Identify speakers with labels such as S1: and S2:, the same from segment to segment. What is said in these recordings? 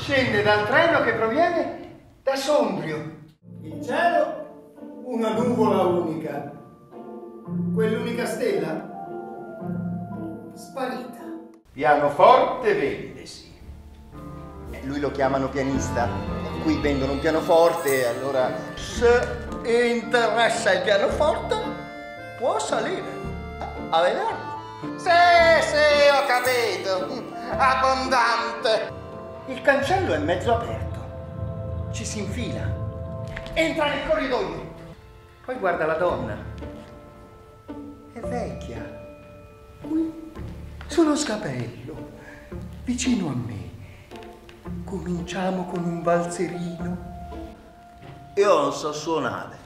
S1: Scende dal treno che proviene da Sondrio. Il cielo, una nuvola unica. Quell'unica stella, sparita. Pianoforte vendesi.
S2: Lui lo chiamano pianista. Qui vendono un pianoforte, allora...
S3: Se interessa il pianoforte, può salire a vederlo.
S2: Sì, ho capito. Abbondante.
S1: Il cancello è mezzo aperto. Ci si infila. Entra nel corridoio. Poi guarda la donna. È vecchia. Qui, sullo scapello, vicino a me. Cominciamo con un valzerino.
S3: Io non so suonare.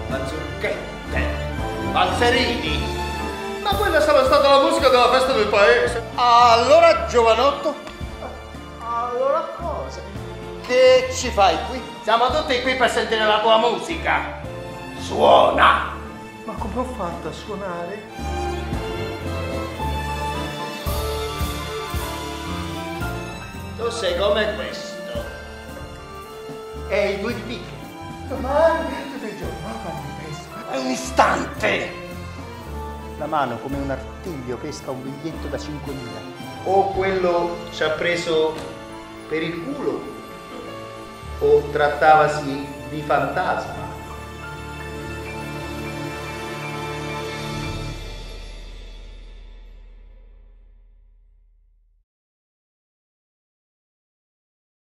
S3: Mazurchette, valzerini. Ma quella sarà stata la musica della festa del paese.
S2: Allora, giovanotto,
S3: Allora cosa?
S2: che ci fai qui?
S3: Siamo tutti qui per sentire la tua musica. Suona!
S1: Ma come ho fatto a suonare?
S3: Tu sei come questo.
S2: E i due picchi.
S1: Domani, tutti i giorni,
S3: È un istante.
S2: La mano come un artiglio pesca un biglietto da 5.000.
S4: O quello ci ha preso per il culo o trattavasi di fantasma.